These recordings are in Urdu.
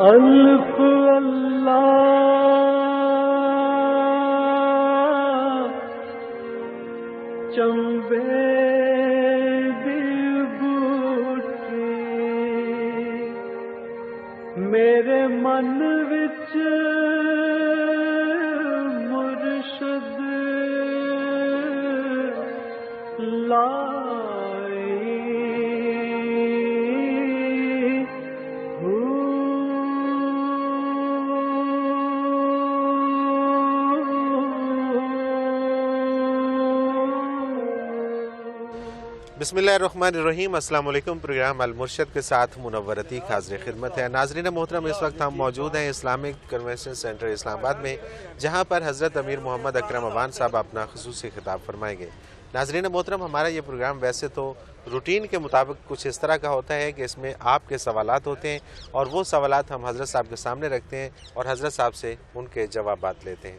الف اللہ چمبے دی بوٹی میرے من وچ مرشد بسم اللہ الرحمن الرحیم۔ السلام علیکم۔ پروگرام المرشد کے ساتھ منور عتیق حاضر خدمت ہے۔ ناظرین محترم، اس وقت ہم موجود ہیں اسلامک کنونشن سینٹر اسلام آباد میں، جہاں پر حضرت امیر محمد اکرم اوان صاحب اپنا خصوصی خطاب فرمائیں گے۔ ناظرین محترم، ہمارا یہ پروگرام ویسے تو روٹین کے مطابق کچھ اس طرح کا ہوتا ہے کہ اس میں آپ کے سوالات ہوتے ہیں اور وہ سوالات ہم حضرت صاحب کے سامنے رکھتے ہیں اور حضرت صاحب سے ان کے جوابات لیتے ہیں۔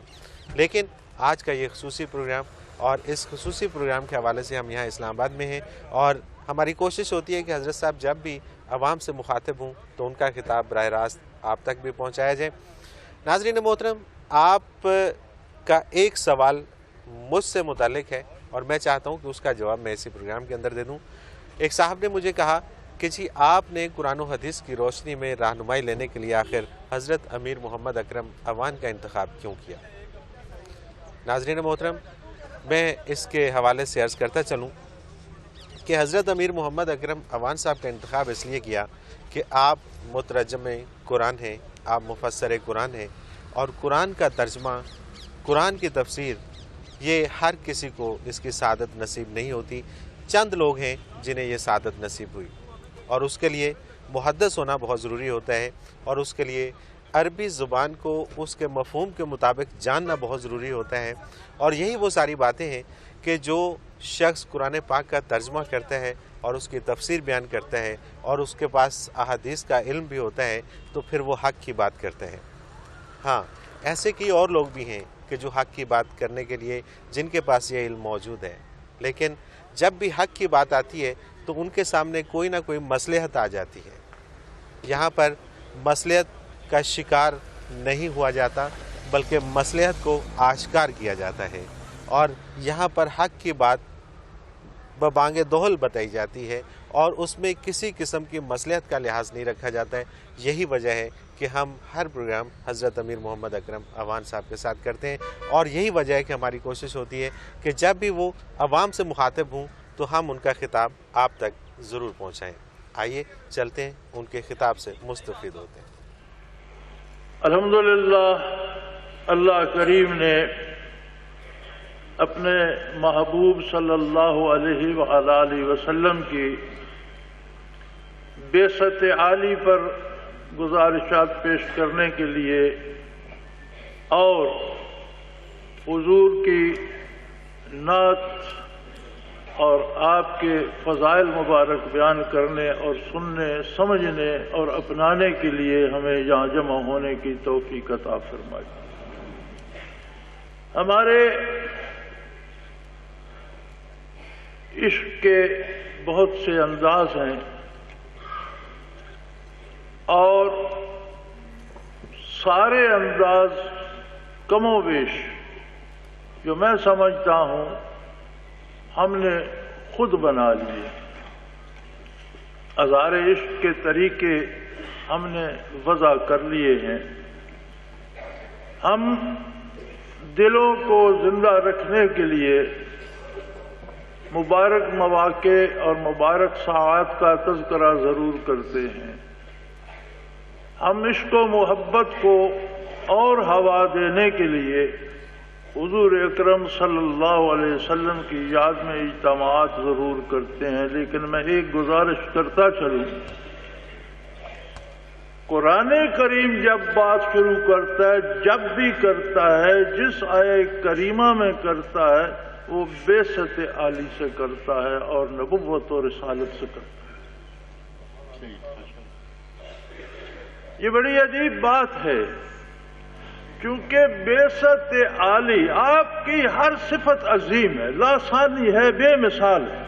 لیکن آج کا یہ خصوصی پروگرام اور اس خصوصی پروگرام کے حوالے سے ہم یہاں اسلام آباد میں ہیں اور ہماری کوشش ہوتی ہے کہ حضرت صاحب جب بھی عوام سے مخاطب ہوں تو ان کا خطاب براہ راست آپ تک بھی پہنچایا جائے۔ ناظرین محترم، آپ کا ایک سوال مجھ سے متعلق ہے اور میں چاہتا ہوں کہ اس کا جواب میں اسی پروگرام کے اندر دے دوں۔ ایک صاحب نے مجھے کہا کہ جی آپ نے قرآن و حدیث کی روشنی میں رہنمائی لینے کے لیے آخر حضرت امیر محمد اکرم اوان کا انتخاب کیوں کیا؟ ناظرین محترم، میں اس کے حوالے سے عرض کرتا چلوں کہ حضرت امیر محمد اکرم اوان صاحب کا انتخاب اس لیے کیا کہ آپ مترجم قرآن ہیں، آپ مفسر قرآن ہیں اور قرآن کا ترجمہ، قرآن کی تفسیر، یہ ہر کسی کو اس کی سعادت نصیب نہیں ہوتی۔ چند لوگ ہیں جنہیں یہ سعادت نصیب ہوئی اور اس کے لیے محدث ہونا بہت ضروری ہوتا ہے اور اس کے لیے عربی زبان کو اس کے مفہوم کے مطابق جاننا بہت ضروری ہوتا ہے، اور یہی وہ ساری باتیں ہیں کہ جو شخص قرآن پاک کا ترجمہ کرتا ہے اور اس کی تفسیر بیان کرتا ہے اور اس کے پاس احادیث کا علم بھی ہوتا ہے تو پھر وہ حق کی بات کرتا ہے۔ ہاں، ایسے کئی اور لوگ بھی ہیں کہ جو حق کی بات کرنے کے لیے جن کے پاس یہ علم موجود ہے، لیکن جب بھی حق کی بات آتی ہے تو ان کے سامنے کوئی نہ کوئی مصلحت آ جاتی ہے۔ یہاں پر مصلحت کا شکار نہیں ہوا جاتا بلکہ مصلحت کو آشکار کیا جاتا ہے، اور یہاں پر حق کی بات ببانگ دہل بتائی جاتی ہے اور اس میں کسی قسم کی مصلحت کا لحاظ نہیں رکھا جاتا ہے۔ یہی وجہ ہے کہ ہم ہر پروگرام حضرت امیر محمد اکرم اوان صاحب کے ساتھ کرتے ہیں، اور یہی وجہ ہے کہ ہماری کوشش ہوتی ہے کہ جب بھی وہ عوام سے مخاطب ہوں تو ہم ان کا خطاب آپ تک ضرور پہنچائیں۔ آئیے چلتے ہیں، ان کے خطاب سے مستفید ہوتے ہیں۔ الحمدللہ، اللہ کریم نے اپنے محبوب صلی اللہ علیہ وآلہ وسلم کی بعثت عالی پر گزارشات پیش کرنے کے لیے اور حضور کی نعت اور آپ کے فضائل مبارک بیان کرنے اور سننے، سمجھنے اور اپنانے کے لیے ہمیں یہاں جمع ہونے کی توفیق عطا فرمائی۔ ہمارے عشق کے بہت سے انداز ہیں اور سارے انداز کم و بیش جو میں سمجھتا ہوں ہم نے خود بنا لیے۔ اظہار عشق کے طریقے ہم نے وضع کر لیے ہیں۔ ہم دلوں کو زندہ رکھنے کے لیے مبارک مواقع اور مبارک ساعات کا تذکرہ ضرور کرتے ہیں۔ ہم عشق و محبت کو اور ہوا دینے کے لیے حضور اکرم صلی اللہ علیہ وسلم کی یاد میں اجتماعات ضرور کرتے ہیں، لیکن میں ایک گزارش کرتا چلوں، قرآن کریم جب بات شروع کرتا ہے، جب بھی کرتا ہے، جس آیت کریمہ میں کرتا ہے وہ بعثت عالی سے کرتا ہے اور نبوت و رسالت سے کرتا ہے۔ یہ بڑی عجیب بات ہے، کیونکہ بعثت عالی آپ کی ہر صفت عظیم ہے، لا ثانی ہے، بے مثال ہے۔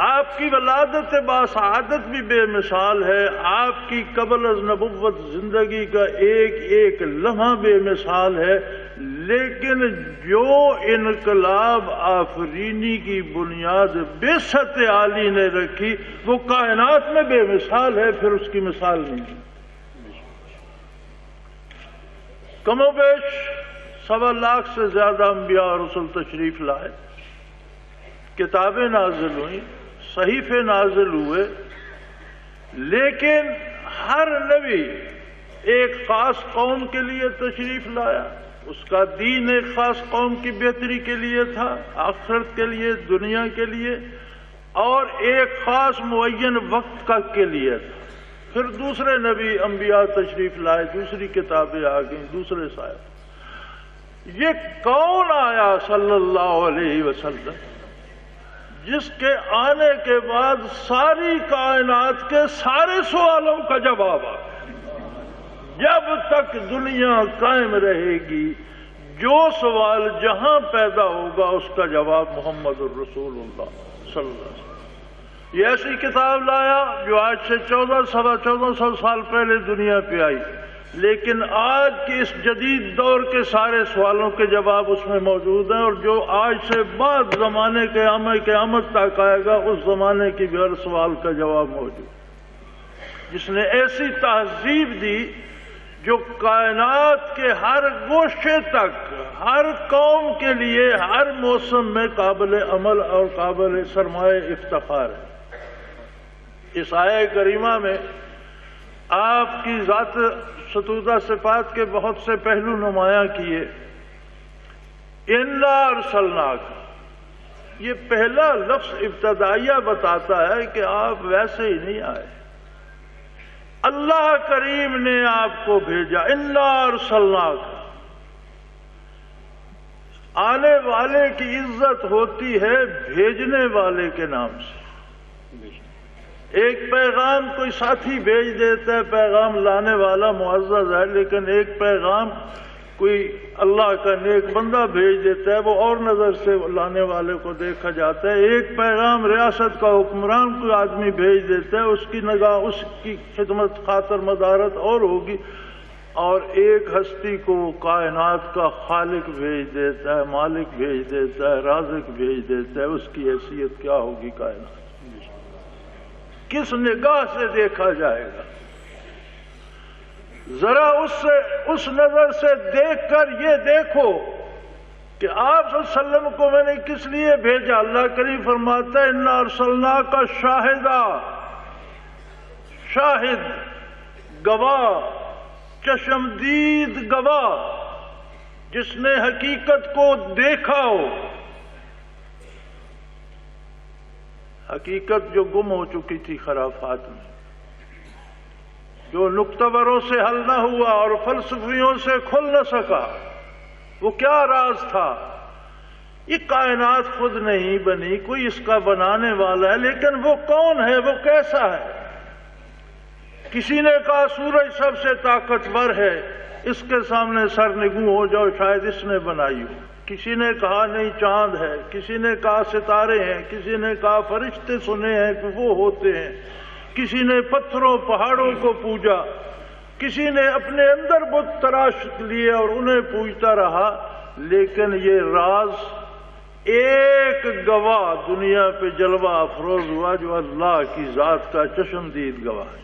آپ کی ولادت باسعادت بھی بے مثال ہے، آپ کی قبل از نبوت زندگی کا ایک ایک لمحہ بے مثال ہے، لیکن جو انقلاب آفرینی کی بنیاد بعثت عالی نے رکھی وہ کائنات میں بے مثال ہے، پھر اس کی مثال نہیں۔ کم و بیش 1.25 لاکھ سے زیادہ انبیاء اور رسل تشریف لائے، کتابیں نازل ہوئیں، صحیفے نازل ہوئے، لیکن ہر نبی ایک خاص قوم کے لیے تشریف لایا، اس کا دین ایک خاص قوم کی بہتری کے لیے تھا، آخرت کے لیے، دنیا کے لیے، اور ایک خاص معین وقت کا کے لیے تھا۔ پھر دوسرے نبی انبیاء تشریف لائے، دوسری کتابیں آ گئیں، دوسرے صاحب۔ یہ کون آیا صلی اللہ علیہ وسلم جس کے آنے کے بعد ساری کائنات کے سارے سوالوں کا جواب آ گیا؟ جب تک دنیا قائم رہے گی جو سوال جہاں پیدا ہوگا اس کا جواب محمد الرسول اللہ صلی اللہ علیہ وسلم۔ یہ ایسی کتاب لایا جو آج سے 1400 سال پہلے دنیا پہ آئی، لیکن آج کے اس جدید دور کے سارے سوالوں کے جواب اس میں موجود ہیں، اور جو آج سے بعد زمانے کے قیامت تک آئے گا اس زمانے کی بھی ہر سوال کا جواب موجود، جس نے ایسی تہذیب دی جو کائنات کے ہر گوشے تک، ہر قوم کے لیے، ہر موسم میں قابل عمل اور قابل سرمایہ افتخار ہے۔ اس آیہ کریمہ میں آپ کی ذات ستودہ صفات کے بہت سے پہلو نمایاں کیے۔ اِنَّا أَرْسَلْنَاكَ، یہ پہلا لفظ ابتدائیہ بتاتا ہے کہ آپ ویسے ہی نہیں آئے، اللہ کریم نے آپ کو بھیجا۔ اِنَّا أَرْسَلْنَاكَ، آنے والے کی عزت ہوتی ہے بھیجنے والے کے نام سے۔ ایک پیغام کوئی ساتھی بھیج دیتا ہے، پیغام لانے والا معزز ہے، لیکن ایک پیغام کوئی اللہ کا نیک بندہ بھیج دیتا ہے، وہ اور نظر سے لانے والے کو دیکھا جاتا ہے۔ ایک پیغام ریاست کا حکمران کوئی آدمی بھیج دیتا ہے، اس کی نگاہ، اس کی خدمت خاطر مدارت اور ہوگی، اور ایک ہستی کو کائنات کا خالق بھیج دیتا ہے، مالک بھیج دیتا ہے، رازق بھیج دیتا ہے، اس کی حیثیت کیا ہوگی کائنات؟ کس نگاہ سے دیکھا جائے گا؟ ذرا اس نظر سے دیکھ کر یہ دیکھو کہ آپ صلی اللہ علیہ وسلم کو میں نے کس لیے بھیجا۔ اللہ کریم فرماتا ہے اِنَّا أَرْسَلْنَاكَ شَاهِدًا، شاہد، گواہ، چشمدید گواہ، جس نے حقیقت کو دیکھا ہو، حقیقت جو گم ہو چکی تھی خرافات میں، جو نکتبروں سے حل نہ ہوا اور فلسفیوں سے کھل نہ سکا، وہ کیا راز تھا؟ یہ کائنات خود نہیں بنی، کوئی اس کا بنانے والا ہے، لیکن وہ کون ہے، وہ کیسا ہے؟ کسی نے کہا سورج سب سے طاقتور ہے، اس کے سامنے سر نگوں ہو جاؤ، شاید اس نے بنائی ہو۔ کسی نے کہا نہیں چاند ہے، کسی نے کہا ستارے ہیں، کسی نے کہا فرشتے سنے ہیں کہ وہ ہوتے ہیں، کسی نے پتھروں پہاڑوں کو پوجا، کسی نے اپنے اندر بت تراش لیے اور انہیں پوجتا رہا، لیکن یہ راز ایک گواہ دنیا پہ جلوہ افروز ہوا جو اللہ کی ذات کا چشمدید گواہ ہے،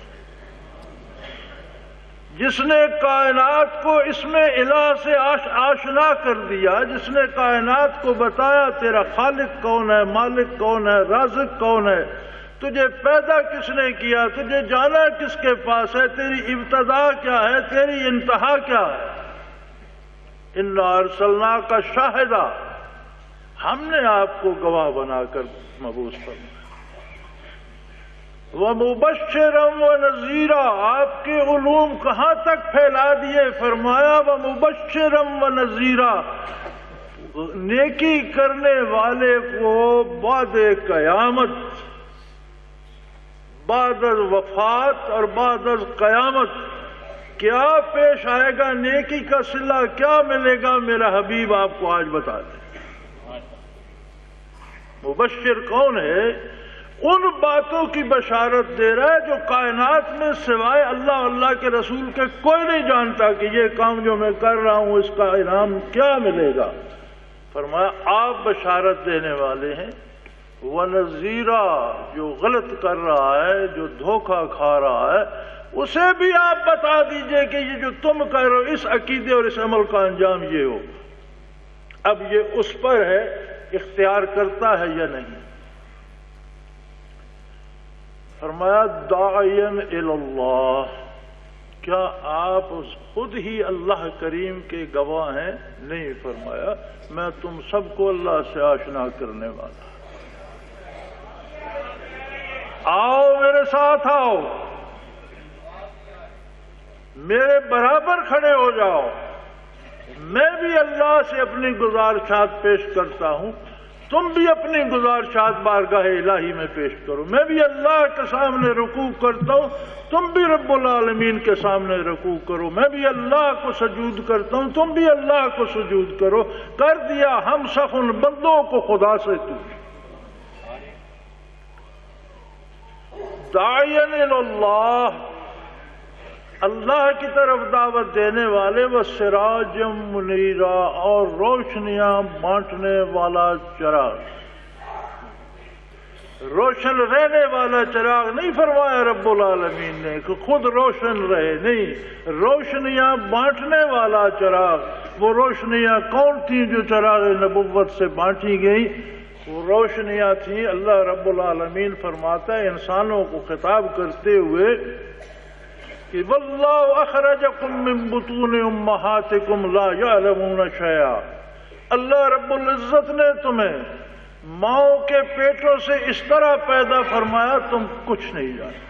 جس نے کائنات کو اس میں الہ سے آشنا کر دیا، جس نے کائنات کو بتایا تیرا خالق کون ہے، مالک کون ہے، رازق کون ہے، تجھے پیدا کس نے کیا، تجھے جانا کس کے پاس ہے، تیری ابتدا کیا ہے، تیری انتہا کیا ہے۔ اِنَّا أَرْسَلْنَاكَ شَاهِدًا، ہم نے آپ کو گواہ بنا کر مبعوث فرمایا۔ وَمُبَشِّرًا وَنَذِيرًا، آپ کے علوم کہاں تک پھیلا دیے؟ فرمایا وَمُبَشِّرًا وَنَذِيرًا، نیکی کرنے والے کو بعد قیامت، بعد از وفات اور بعد از قیامت کیا پیش آئے گا، نیکی کا صلہ کیا ملے گا، میرا حبیب آپ کو آج بتا دیں۔ مبشر کون ہے؟ ان باتوں کی بشارت دے رہا ہے جو کائنات میں سوائے اللہ اور اللہ کے رسول کے کوئی نہیں جانتا کہ یہ کام جو میں کر رہا ہوں اس کا انعام کیا ملے گا۔ فرمایا آپ بشارت دینے والے ہیں، وَنَذِيرًا، جو غلط کر رہا ہے، جو دھوکہ کھا رہا ہے، اسے بھی آپ بتا دیجئے کہ یہ جو تم کر رہے ہو اس عقیدے اور اس عمل کا انجام یہ ہو۔ اب یہ اس پر ہے اختیار کرتا ہے یا نہیں۔ فرمایا داعین الی اللہ، کیا آپ خود ہی اللہ کریم کے گواہ ہیں؟ نہیں، فرمایا میں تم سب کو اللہ سے آشنا کرنے والا۔ آؤ میرے ساتھ، آؤ میرے برابر کھڑے ہو جاؤ، میں بھی اللہ سے اپنی گزارشات پیش کرتا ہوں، تم بھی اپنی گزارشات بارگاہ الہی میں پیش کرو۔ میں بھی اللہ کے سامنے رکوع کرتا ہوں، تم بھی رب العالمین کے سامنے رکوع کرو۔ میں بھی اللہ کو سجود کرتا ہوں، تم بھی اللہ کو سجود کرو۔ کر دیا ہم سب ان بندوں کو خدا سے تو۔ داعین الی اللہ، اللہ کی طرف دعوت دینے والے، وہ سراج منیرا، اور روشنیاں بانٹنے والا چراغ، روشن رہنے والا چراغ نہیں فرمایا رب العالمین نے کہ خود روشن رہے، نہیں، روشنیاں بانٹنے والا چراغ۔ وہ روشنیاں کون تھیں جو چراغ نبوت سے بانٹی گئی؟ وہ روشنیاں تھیں، اللہ رب العالمین فرماتا ہے انسانوں کو خطاب کرتے ہوئے کہ واللہ اخرجکم من بطون امہاتکم لا یعلمون شیئا، اللہ رب العزت نے تمہیں ماؤں کے پیٹوں سے اس طرح پیدا فرمایا تم کچھ نہیں جانتے،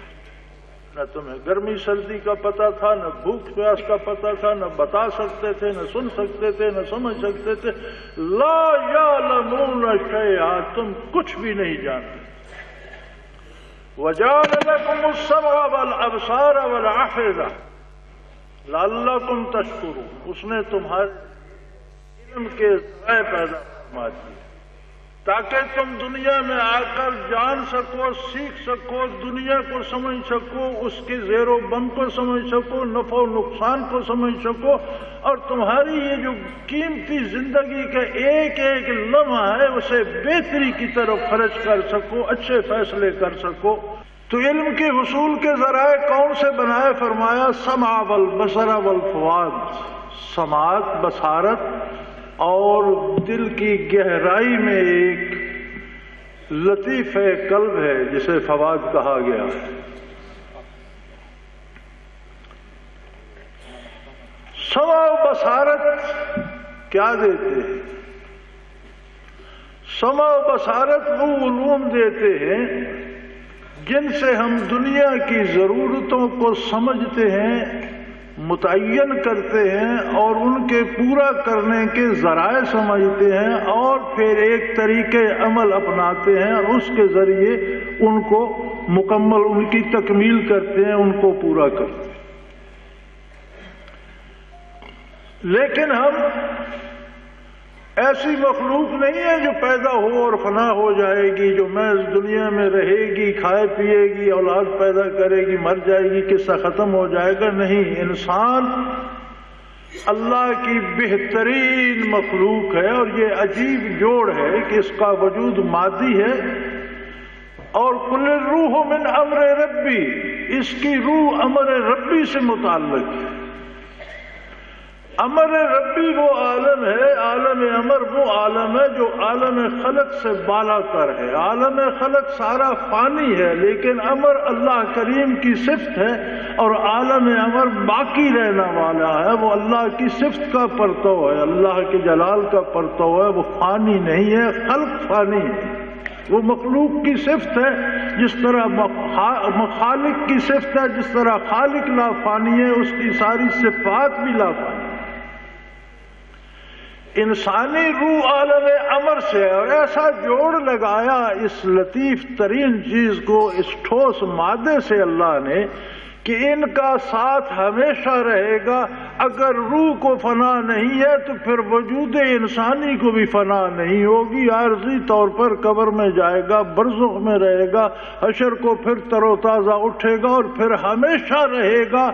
نہ تمہیں گرمی سردی کا پتہ تھا، نہ بھوک پیاس کا پتہ تھا، نہ بتا سکتے تھے، نہ سن سکتے تھے، نہ سمجھ سکتے تھے۔ لا یعلمون شیئا، تم کچھ بھی نہیں جانتے۔ وَجَعَلَ لَكُمُ السَّمْعَ وَالْأَبْصَارَ وَالْأَفْئِدَةَ لَعَلَّكُمْ تَشْكُرُونَ، اس نے تمہارے علم کے ذرائع پیدا فرما دیے تاکہ تم دنیا میں آ کر جان سکو، سیکھ سکو، دنیا کو سمجھ سکو، اس کے زیر و بم کو سمجھ سکو، نفع و نقصان کو سمجھ سکو، اور تمہاری یہ جو قیمتی زندگی کا ایک ایک لمحہ ہے اسے بہتری کی طرف خرچ کر سکو، اچھے فیصلے کر سکو۔ تو علم کے حصول کے ذرائع کون سے بنائے؟ فرمایا سمع والبصر والفؤاد، سماعت، بصارت، اور دل کی گہرائی میں ایک لطیف قلب ہے جسے فواد کہا گیا ہے۔ سمع و بصارت کیا دیتے ہیں؟ سمع و بصارت وہ علوم دیتے ہیں جن سے ہم دنیا کی ضرورتوں کو سمجھتے ہیں، متعین کرتے ہیں، اور ان کے پورا کرنے کے ذرائع سمجھتے ہیں، اور پھر ایک طریقے عمل اپناتے ہیں اور اس کے ذریعے ان کو مکمل، ان کی تکمیل کرتے ہیں، ان کو پورا کرتے ہیں۔ لیکن ہم ایسی مخلوق نہیں ہے جو پیدا ہو اور فنا ہو جائے گی، جو محض دنیا میں رہے گی، کھائے پیے گی، اولاد پیدا کرے گی، مر جائے گی، قصہ ختم ہو جائے گا۔ نہیں، انسان اللہ کی بہترین مخلوق ہے، اور یہ عجیب جوڑ ہے کہ اس کا وجود مادی ہے، اور کل روح من امر ربی، اس کی روح امر ربی سے متعلق ہے۔ امر ربی وہ عالم ہے، عالم امر وہ عالم ہے جو عالم خلق سے بالا تر ہے۔ عالم خلق سارا فانی ہے، لیکن امر اللہ کریم کی صفت ہے، اور عالم امر باقی رہنا والا ہے، وہ اللہ کی صفت کا پرتو ہے، اللہ کے جلال کا پرتو ہے، وہ فانی نہیں ہے، خلق فانی ہے۔ وہ مخلوق کی صفت ہے، جس طرح خالق کی صفت ہے، جس طرح خالق لا فانی ہے، اس کی ساری صفات بھی لا فانی۔ انسانی روح عالم امر سے ہے، اور ایسا جوڑ لگایا اس لطیف ترین چیز کو، اس ٹھوس مادے سے اللہ نے، کہ ان کا ساتھ ہمیشہ رہے گا. اگر روح کو فنا نہیں ہے تو پھر وجود انسانی کو بھی فنا نہیں ہوگی. عارضی طور پر قبر میں جائے گا، برزخ میں رہے گا، حشر کو پھر تر و تازہ اٹھے گا اور پھر ہمیشہ رہے گا.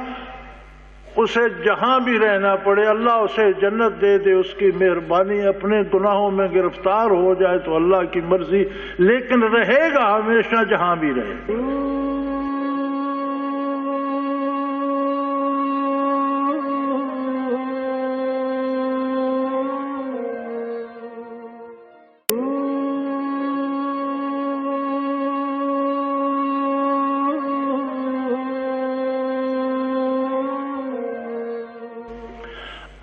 اسے جہاں بھی رہنا پڑے، اللہ اسے جنت دے دے، اس کی مہربانی. اپنے گناہوں میں گرفتار ہو جائے تو اللہ کی مرضی، لیکن رہے گا ہمیشہ جہاں بھی رہے.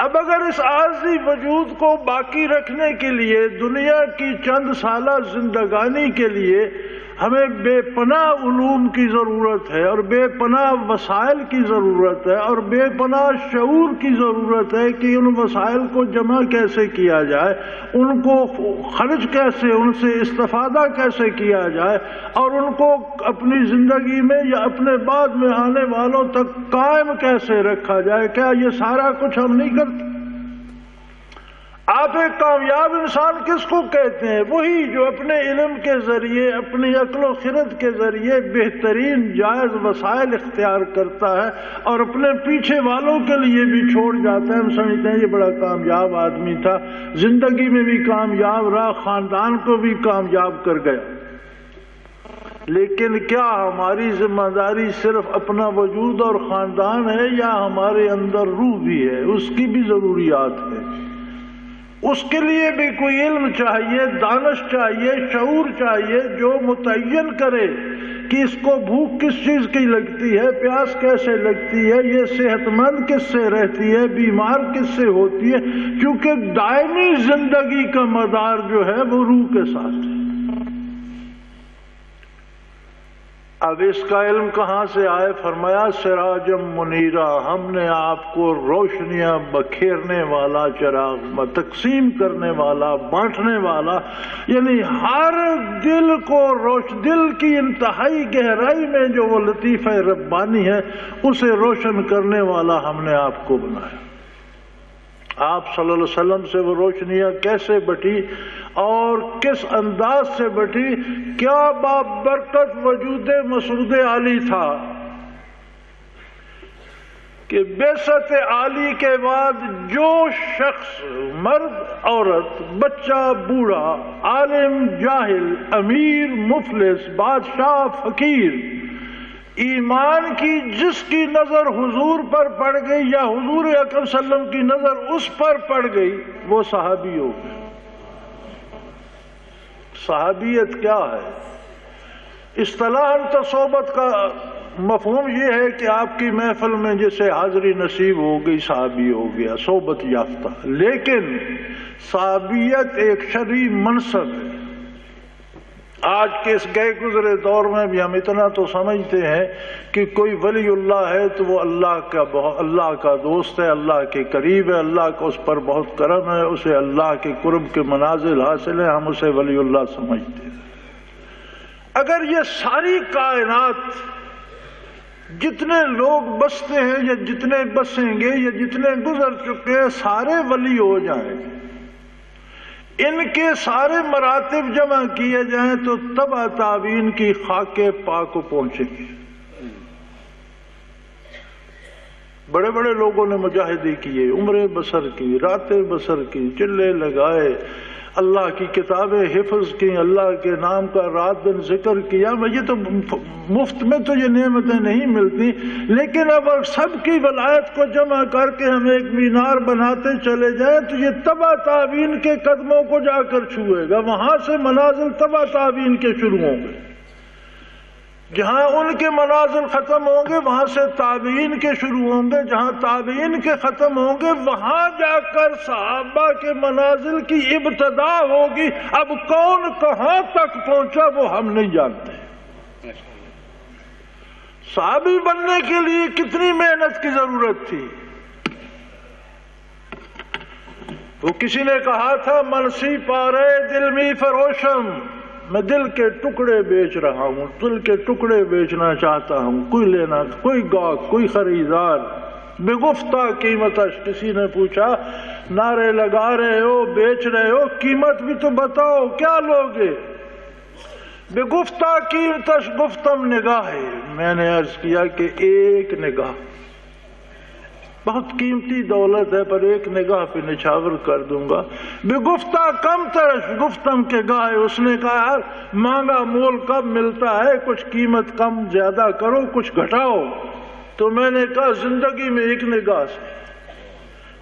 اب اگر اس عارضی وجود کو باقی رکھنے کے لیے دنیا کی چند سالہ زندگانی کے لیے ہمیں بے پناہ علوم کی ضرورت ہے اور بے پناہ وسائل کی ضرورت ہے اور بے پناہ شعور کی ضرورت ہے کہ ان وسائل کو جمع کیسے کیا جائے، ان کو خرچ کیسے، ان سے استفادہ کیسے کیا جائے اور ان کو اپنی زندگی میں یا اپنے بعد میں آنے والوں تک قائم کیسے رکھا جائے. کیا یہ سارا کچھ ہم نہیں کرتے؟ آپ ایک کامیاب انسان کس کو کہتے ہیں؟ وہی جو اپنے علم کے ذریعے، اپنی عقل و خرد کے ذریعے بہترین جائز وسائل اختیار کرتا ہے اور اپنے پیچھے والوں کے لیے بھی چھوڑ جاتا ہے. ہم سمجھتے ہیں یہ بڑا کامیاب آدمی تھا، زندگی میں بھی کامیاب رہا، خاندان کو بھی کامیاب کر گیا. لیکن کیا ہماری ذمہ داری صرف اپنا وجود اور خاندان ہے یا ہمارے اندر روح بھی ہے؟ اس کی بھی ضروریات ہے. اس کے لیے بھی کوئی علم چاہیے، دانش چاہیے، شعور چاہیے جو متعین کرے کہ اس کو بھوک کس چیز کی لگتی ہے، پیاس کیسے لگتی ہے، یہ صحت مند کس سے رہتی ہے، بیمار کس سے ہوتی ہے. کیونکہ دائمی زندگی کا مدار جو ہے وہ روح کے ساتھ ہے. اب اس کا علم کہاں سے آئے؟ فرمایا سراجم منیرا، ہم نے آپ کو روشنیاں بکھیرنے والا چراغ، تقسیم کرنے والا، بانٹنے والا، یعنی ہر دل کو دل کی انتہائی گہرائی میں جو وہ لطیفہ ربانی ہے اسے روشن کرنے والا ہم نے آپ کو بنایا. آپ صلی اللہ علیہ وسلم سے وہ روشنیاں کیسے بٹی اور کس انداز سے بٹی؟ کیا بابرکت وجود مسعود عالی تھا کہ بعثت عالی کے بعد جو شخص، مرد عورت، بچہ بوڑھا، عالم جاہل، امیر مفلس، بادشاہ فقیر، ایمان کی جس کی نظر حضور پر پڑ گئی یا حضور اکرم صلی اللہ علیہ وسلم کی نظر اس پر پڑ گئی وہ صحابی ہو گئے. صحابیت کیا ہے؟ اصطلاحاً تو صحبت کا مفہوم یہ ہے کہ آپ کی محفل میں جسے حاضری نصیب ہو گئی صحابی ہو گیا، صحبت یافتہ. لیکن صحابیت ایک شرعی منصب ہے. آج کے اس گئے گزرے دور میں بھی ہم اتنا تو سمجھتے ہیں کہ کوئی ولی اللہ ہے تو وہ اللہ کا دوست ہے، اللہ کے قریب ہے، اللہ کا اس پر بہت کرم ہے، اسے اللہ کے قرب کے منازل حاصل ہیں، ہم اسے ولی اللہ سمجھتے ہیں. اگر یہ ساری کائنات جتنے لوگ بستے ہیں یا جتنے بسیں گے یا جتنے گزر چکے ہیں سارے ولی ہو جائیں، ان کے سارے مراتب جمع کیے جائیں تو تبع تابعین کی خاک پاک کو پہنچیں گے. بڑے بڑے لوگوں نے مجاہدے کیے، عمریں بسر کی، راتیں بسر کی، چلے لگائے، اللہ کی کتابیں حفظ کی، اللہ کے نام کا رات دن ذکر کیا. یہ تو مفت میں تو یہ نعمتیں نہیں ملتی، لیکن اب سب کی ولایت کو جمع کر کے ہم ایک مینار بناتے چلے جائیں تو یہ تبع تابعین کے قدموں کو جا کر چھوئے گا. وہاں سے منازل تبع تابعین کے شروع ہوں گے. جہاں ان کے منازل ختم ہوں گے وہاں سے تابعین کے شروع ہوں گے، جہاں تابعین کے ختم ہوں گے وہاں جا کر صحابہ کے منازل کی ابتدا ہوگی. اب کون کہاں تک پہنچا وہ ہم نہیں جانتے. صحابی بننے کے لیے کتنی محنت کی ضرورت تھی. وہ کسی نے کہا تھا منسی پارے دل می فروشم، میں دل کے ٹکڑے بیچ رہا ہوں، دل کے ٹکڑے بیچنا چاہتا ہوں، کوئی لینا، کوئی گاہک، کوئی خریدار، بے گفتہ قیمتش۔ کسی نے پوچھا نعرے لگا رہے ہو، بیچ رہے ہو، قیمت بھی تو بتاؤ کیا لوگے؟ بے گفتہ قیمتش گفتم نگاہ۔ میں نے عرض کیا کہ ایک نگاہ، بہت قیمتی دولت ہے پر ایک نگاہ پہ نچھاور کر دوں گا۔ بے گفتہ کم ترش گفتم کے گاہ۔ اس نے کہا یار مانگا مول کب ملتا ہے، کچھ قیمت کم زیادہ کرو، کچھ گھٹاؤ۔ تو میں نے کہا زندگی میں ایک نگاہ سے۔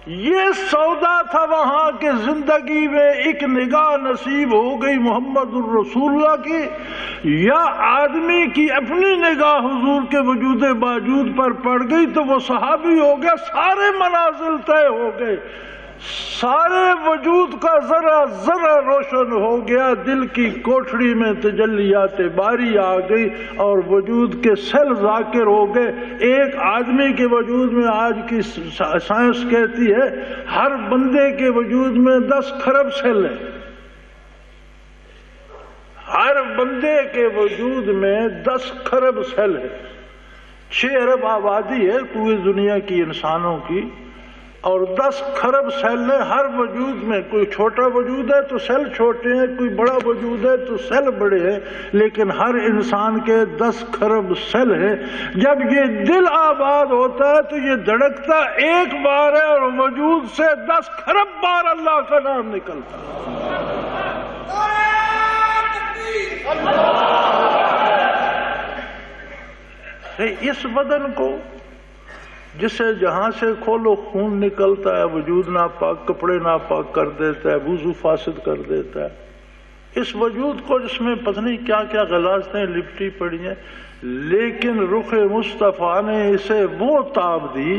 یہ سودا تھا وہاں کہ زندگی میں ایک نگاہ نصیب ہو گئی محمد الرسول اللہ کی، یا آدمی کی اپنی نگاہ حضور کے وجود باجود پر پڑ گئی تو وہ صحابی ہو گیا، سارے منازل طے ہو گئے، سارے وجود کا ذرا ذرا روشن ہو گیا، دل کی کوٹھڑی میں تجلیات باری آ گئی اور وجود کے سیل ذاکر ہو گئے۔ ایک آدمی کے وجود میں آج کی سائنس کہتی ہے ہر بندے کے وجود میں 10 کھرب سیل ہیں، ہر بندے کے وجود میں 10 کھرب سیل ہے۔ 6 ارب آبادی ہے پوری دنیا کی انسانوں کی، اور 10 کھرب سیل ہے ہر وجود میں۔ کوئی چھوٹا وجود ہے تو سیل چھوٹے ہیں، کوئی بڑا وجود ہے تو سیل بڑے ہیں، لیکن ہر انسان کے 10 کھرب سیل ہیں۔ جب یہ دل آباد ہوتا ہے تو یہ دھڑکتا ایک بار ہے اور وجود سے 10 کھرب بار اللہ کا نام نکلتا ہے۔ اس بدن کو جسے جہاں سے کھولو خون نکلتا ہے، وجود ناپاک، کپڑے ناپاک کر دیتا ہے، وضو فاسد کر دیتا ہے۔ اس وجود کو جس میں پتہ نہیں کیا کیا غلاظتیں لپٹی پڑی ہیں، لیکن رخ مصطفیٰ نے اسے وہ تاب دی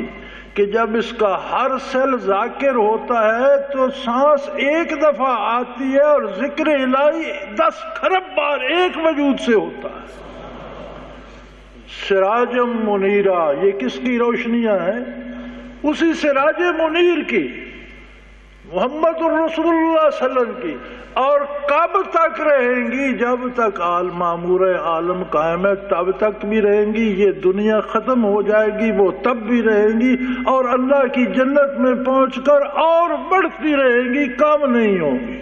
کہ جب اس کا ہر سیل ذاکر ہوتا ہے تو سانس ایک دفعہ آتی ہے اور ذکر الہی 10 کھرب بار ایک وجود سے ہوتا ہے۔ سراجم منیرہ، یہ کس کی روشنیاں ہیں؟ اسی سراج منیر کی، محمد الرسول اللہ صلی اللہ علیہ وسلم کی۔ اور کب تک رہیں گی؟ جب تک معمور عالم قائم ہے تب تک بھی رہیں گی۔ یہ دنیا ختم ہو جائے گی وہ تب بھی رہیں گی، اور اللہ کی جنت میں پہنچ کر اور بڑھتی رہیں گی، کم نہیں ہوگی۔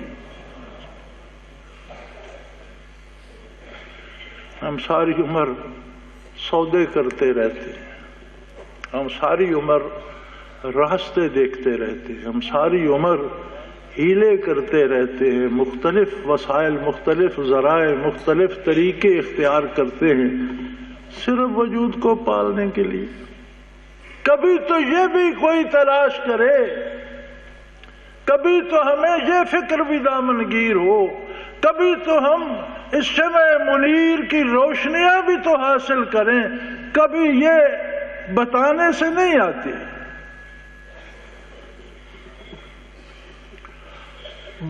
ہم ساری عمر سودے کرتے رہتے ہیں، ہم ساری عمر راستے دیکھتے رہتے ہیں، ہم ساری عمر ہیلے کرتے رہتے ہیں، مختلف وسائل، مختلف ذرائع، مختلف طریقے اختیار کرتے ہیں صرف وجود کو پالنے کے لیے۔ کبھی تو یہ بھی کوئی تلاش کرے، کبھی تو ہمیں یہ فکر بھی دامنگیر ہو، کبھی تو ہم اس شمع منیر کی روشنیاں بھی تو حاصل کریں۔ کبھی یہ بتانے سے نہیں آتی،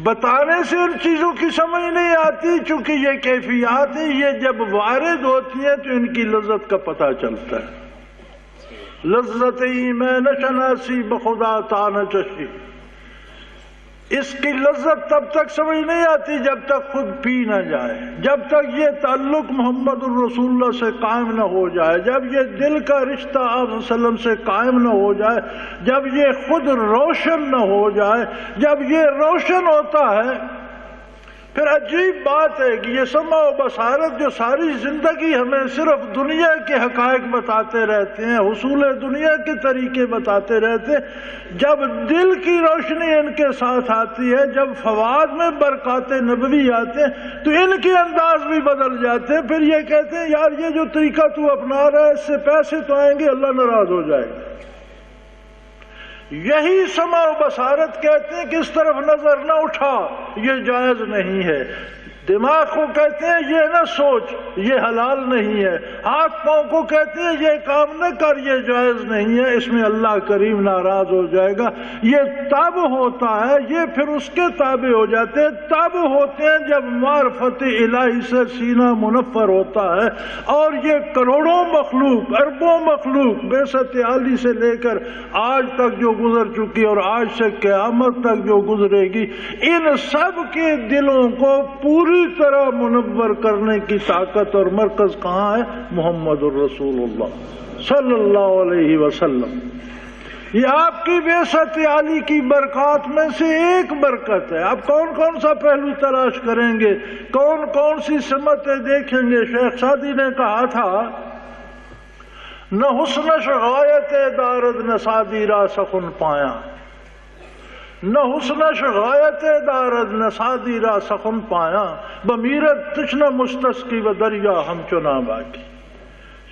بتانے سے ان چیزوں کی سمجھ نہیں آتی، چونکہ یہ کیفیات ہیں، یہ جب وارد ہوتی ہیں تو ان کی لذت کا پتہ چلتا ہے۔ لذت میں نشناسی بخدا تا نہ چشی، اس کی لذت تب تک سمجھ نہیں آتی جب تک خود پی نہ جائے، جب تک یہ تعلق محمد الرسول اللہ سے قائم نہ ہو جائے، جب یہ دل کا رشتہ آپ صلی اللہ علیہ وسلم سے قائم نہ ہو جائے، جب یہ خود روشن نہ ہو جائے۔ جب یہ روشن ہوتا ہے پھر عجیب بات ہے کہ یہ سمع و بصارت جو ساری زندگی ہمیں صرف دنیا کے حقائق بتاتے رہتے ہیں، حصول دنیا کے طریقے بتاتے رہتے ہیں، جب دل کی روشنی ان کے ساتھ آتی ہے، جب فواد میں برکات نبوی آتے ہیں تو ان کے انداز بھی بدل جاتے ہیں۔ پھر یہ کہتے ہیں یار یہ جو طریقہ تو اپنا رہا ہے اس سے پیسے تو آئیں گے، اللہ ناراض ہو جائے گا۔ یہی سمع و بصارت کہتے ہیں کہ اس طرف نظر نہ اٹھا، یہ جائز نہیں ہے۔ دماغ کو کہتے ہیں یہ نہ سوچ، یہ حلال نہیں ہے۔ ہاتھ پاؤں کو کہتے ہیں یہ کام نہ کر، یہ جائز نہیں ہے، اس میں اللہ کریم ناراض ہو جائے گا۔ یہ تب ہوتا ہے، یہ پھر اس کے تابع ہو جاتے ہیں، تب ہوتے ہیں جب معرفت الہی سے سینہ منفر ہوتا ہے۔ اور یہ کروڑوں مخلوق، اربوں مخلوق بعثت عالی سے لے کر آج تک جو گزر چکی اور آج سے قیامت تک جو گزرے گی، ان سب کے دلوں کو پوری پوری طرح منور کرنے کی طاقت اور مرکز کہاں ہے؟ محمد الرسول اللہ صلی اللہ علیہ وسلم۔ یہ آپ کی بعثت عالی کی برکات میں سے ایک برکت ہے۔ آپ کون کون سا پہلو تلاش کریں گے، کون کون سی سمتیں دیکھیں گے؟ شیخ سعدی نے کہا تھا نہ حسنش غایت دارد نہ سادی را سخن پایا، نہ حسنش غایت دارد نہ سادی را سخن پایا، بمیرت تشنہ مستسقی و دریا ہم چنا باقی۔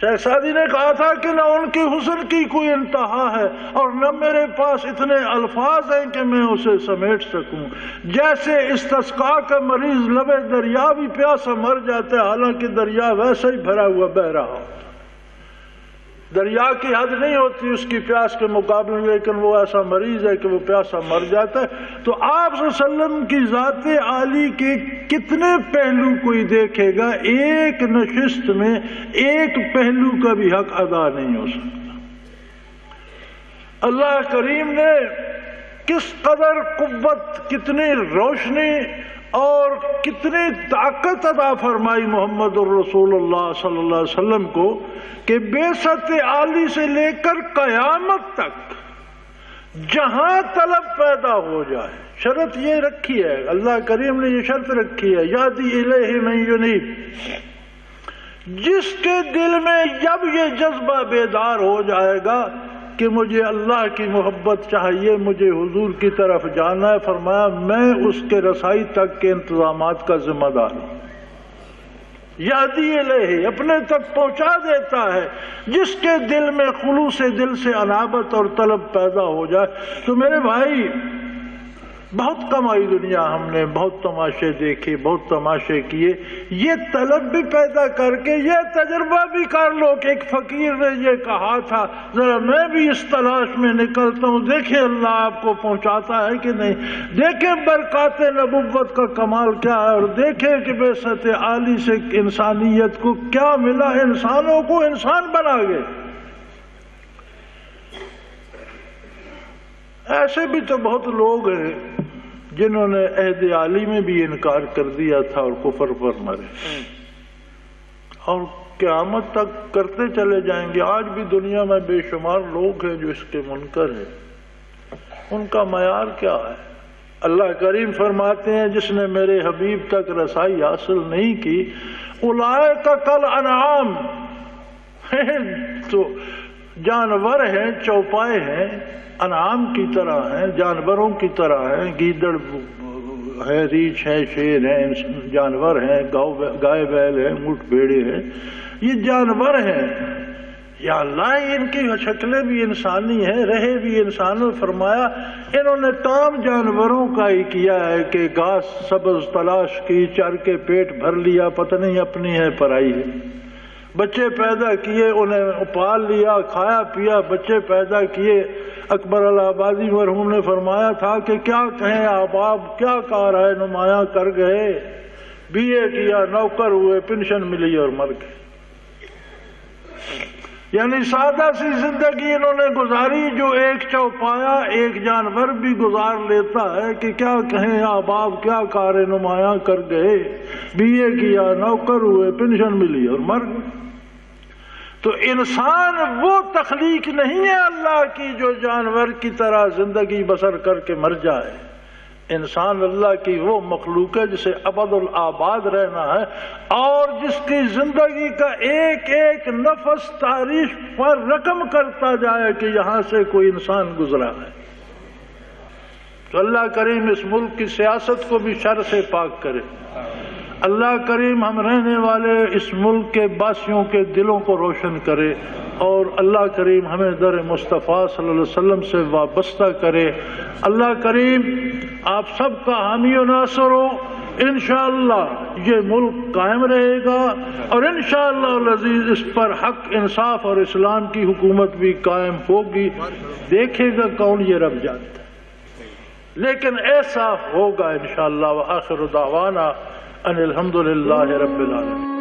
شیخ سعدی نے کہا تھا کہ نہ ان کی حسن کی کوئی انتہا ہے اور نہ میرے پاس اتنے الفاظ ہیں کہ میں اسے سمیٹ سکوں۔ جیسے استسقاء کا مریض لبے دریا بھی پیاسا مر جاتا ہے، حالانکہ دریا ویسے ہی بھرا ہوا بہ رہا ہو، دریا کی حد نہیں ہوتی اس کی پیاس کے مقابلے میں، لیکن وہ ایسا مریض ہے کہ وہ پیاسا مر جاتا ہے۔ تو آپ صلی اللہ علیہ وسلم کی ذات عالی کے کتنے پہلو کوئی دیکھے گا، ایک نشست میں ایک پہلو کا بھی حق ادا نہیں ہو سکتا۔ اللہ کریم نے کس قدر قوت، کتنی روشنی اور کتنی طاقت عطا فرمائی محمد الرسول اللہ صلی اللہ علیہ وسلم کو کہ بعثت عالی سے لے کر قیامت تک جہاں طلب پیدا ہو جائے، شرط یہ رکھی ہے، اللہ کریم نے یہ شرط رکھی ہے، یادی الیہ من ینیب، جس کے دل میں جب یہ جذبہ بیدار ہو جائے گا کہ مجھے اللہ کی محبت چاہیے، مجھے حضور کی طرف جانا ہے، فرمایا میں اس کے رسائی تک کے انتظامات کا ذمہ دار ہوں۔ یادی الیہ، اپنے تک پہنچا دیتا ہے جس کے دل میں خلوص دل سے انابت اور طلب پیدا ہو جائے۔ تو میرے بھائی، بہت کمائی دنیا ہم نے، بہت تماشے دیکھے، بہت تماشے کیے، یہ طلب بھی پیدا کر کے یہ تجربہ بھی کر لو کہ ایک فقیر نے یہ کہا تھا، ذرا میں بھی اس تلاش میں نکلتا ہوں، دیکھیں اللہ آپ کو پہنچاتا ہے کہ نہیں، دیکھیں برکات نبوت کا کمال کیا ہے، اور دیکھیں کہ بعثت عالی سے انسانیت کو کیا ملا، انسانوں کو انسان بنا گئے۔ ایسے بھی تو بہت لوگ ہیں جنہوں نے عہد عالی میں بھی انکار کر دیا تھا اور کفر پر مرے، اور قیامت تک کرتے چلے جائیں گے۔ آج بھی دنیا میں بے شمار لوگ ہیں جو اس کے منکر ہیں۔ ان کا معیار کیا ہے؟ اللہ کریم فرماتے ہیں جس نے میرے حبیب تک رسائی حاصل نہیں کی، اولئک کالانعام، تو جانور ہیں، چوپائے ہیں، انعام کی طرح ہیں، جانوروں کی طرح ہیں، گیدڑ ہے، ریچھ ہے، شیر ہیں، جانور ہیں، گائے بیل ہیں، اونٹ بھیڑے ہیں، یہ جانور ہیں۔ یا اللہ، ان کی شکلیں بھی انسانی ہیں، رہے بھی انسانوں، فرمایا انہوں نے کام جانوروں کا ہی کیا ہے کہ گھاس سبز تلاش کی، چر کے پیٹ بھر لیا، پتہ نہیں اپنی ہے پرائی ہے، بچے پیدا کیے، انہیں پال لیا، کھایا پیا، بچے پیدا کیے۔ اکبر الہ آبادی مرحوم نے فرمایا تھا کہ کیا کہیں احباب، کیا کارائے نمایاں کر گئے، بی اے کیا، نوکر ہوئے، پینشن ملی اور مر گئے۔ یعنی سادہ سی زندگی انہوں نے گزاری جو ایک چوپایا، ایک جانور بھی گزار لیتا ہے کہ کیا کہیں احباب، کیا کار نمایاں کر گئے، بی اے کیا، نوکر ہوئے، پینشن ملی اور مر گئے۔ تو انسان وہ تخلیق نہیں ہے اللہ کی جو جانور کی طرح زندگی بسر کر کے مر جائے۔ انسان اللہ کی وہ مخلوق ہے جسے ابد الآباد رہنا ہے، اور جس کی زندگی کا ایک ایک نفس تاریخ پر رقم کرتا جائے کہ یہاں سے کوئی انسان گزرا ہے۔ تو اللہ کریم اس ملک کی سیاست کو بھی شر سے پاک کرے۔ اللہ کریم ہم رہنے والے اس ملک کے باسیوں کے دلوں کو روشن کرے، اور اللہ کریم ہمیں در مصطفیٰ صلی اللہ علیہ وسلم سے وابستہ کرے۔ اللہ کریم آپ سب کا حامی و ناصر ہو۔ انشاءاللہ یہ ملک قائم رہے گا، اور انشاءاللہ العزیز اس پر حق، انصاف اور اسلام کی حکومت بھی قائم ہوگی۔ دیکھے گا کون، یہ رب جانتا ہے، لیکن ایسا ہوگا انشاءاللہ۔ وآخر دعوانا ان الحمدللہ رب العالمین۔